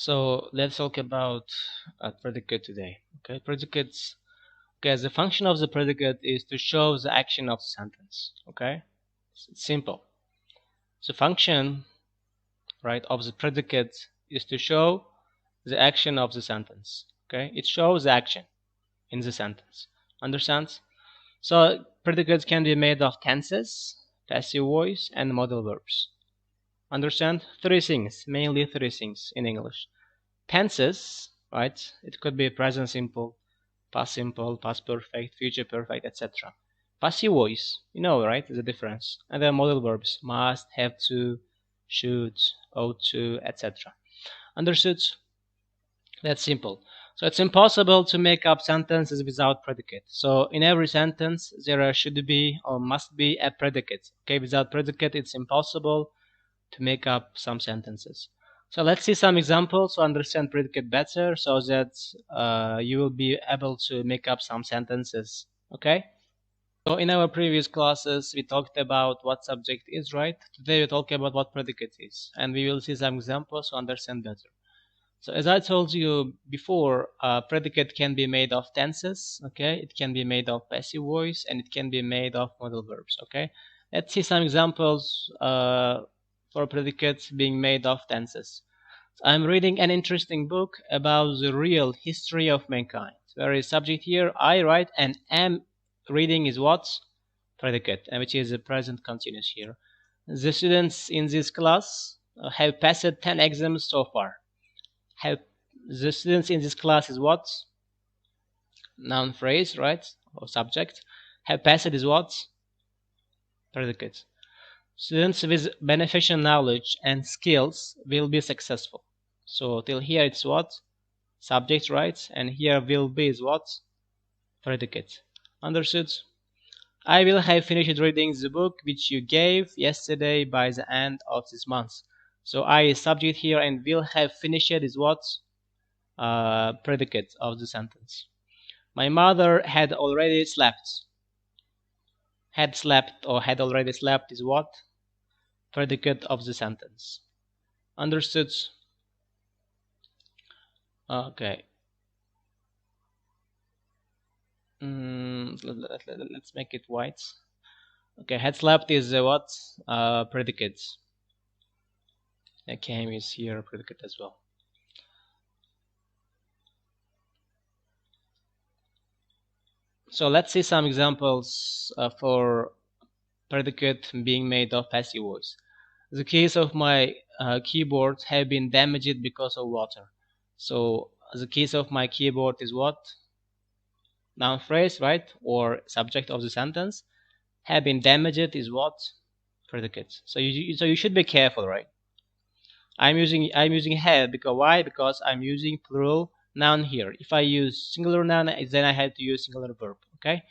So let's talk about predicate today. Okay, predicates. Okay, the function of the predicate is to show the action of the sentence. Okay, it's simple. The function, right, of the predicate is to show the action of the sentence. Okay, it shows the action in the sentence. Understands? So predicates can be made of tenses, passive voice, and modal verbs. Understand? Three things, mainly three things in English. Tenses, right? It could be present simple, past simple, past perfect, future perfect, etc. Passive voice, you know, right? The difference. And then modal verbs: must, have to, should, ought to, etc. Understood? That's simple. So it's impossible to make up sentences without predicate. So in every sentence there should be or must be a predicate. Okay, without predicate it's impossible to make up some sentences. So let's see some examples to understand predicate better so that you will be able to make up some sentences. Okay? So in our previous classes, we talked about what subject is, right? Today we talk about what predicate is. And we will see some examples to understand better. So as I told you before, predicate can be made of tenses, okay? It can be made of passive voice and it can be made of modal verbs, okay? Let's see some examples for predicates being made of tenses. So I'm reading an interesting book about the real history of mankind. There is subject here, I write, and am reading is what? Predicate, and which is the present continuous here. The students in this class have passed 10 exams so far. Have the students in this class is what? Noun phrase, right? Or subject. Have passed is what? Predicate. Students with beneficial knowledge and skills will be successful. So till here it's what? Subject, right? And here will be is what? Predicate. Understood? I will have finished reading the book which you gave yesterday by the end of this month. So I is subject here and will have finished is what? Predicate of the sentence. My mother had already slept. Had slept or had already slept is what? Predicate of the sentence. Understood? Okay. Let's make it white. Okay, had slept is what? Predicate. Came is here predicate as well. So let's see some examples for predicate being made of passive voice. The keys of my keyboard have been damaged because of water. So the keys of my keyboard is what? Noun phrase, right? Or subject of the sentence. Have been damaged is what? Predicate. So you should be careful, right? I'm using have because why? Because I'm using plural noun here. If I use singular noun, then I have to use singular verb. Okay.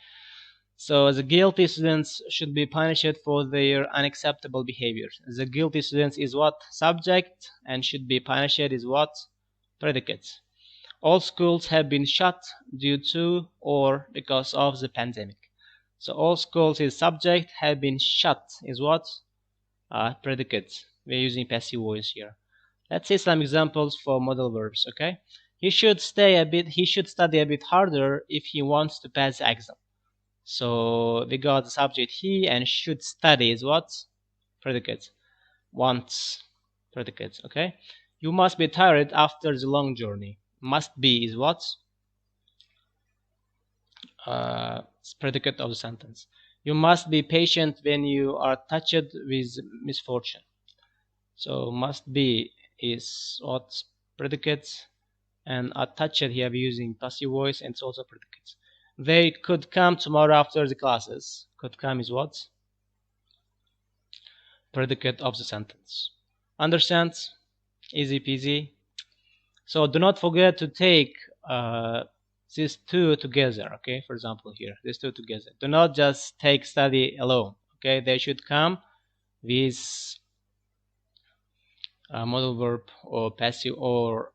So the guilty students should be punished for their unacceptable behaviors. The guilty students is what? Subject, and should be punished is what? Predicate. All schools have been shut due to or because of the pandemic. So all schools is subject, have been shut is what? Predicate. We're using passive voice here. Let's see some examples for modal verbs, okay? He should study a bit harder if he wants to pass the exam. So we got the subject he, and should study is what? Predicate. Wants, predicate, okay? You must be tired after the long journey. Must be is what? Predicate of the sentence. You must be patient when you are touched with misfortune. So must be is what? Predicate, and attached here we're using passive voice, and it's also predicate. They could come tomorrow after the classes. Could come is what? Predicate of the sentence. Understand? Easy peasy. So do not forget to take these two together, okay? For example here, these two together. Do not just take study alone, okay? They should come with modal verb or passive or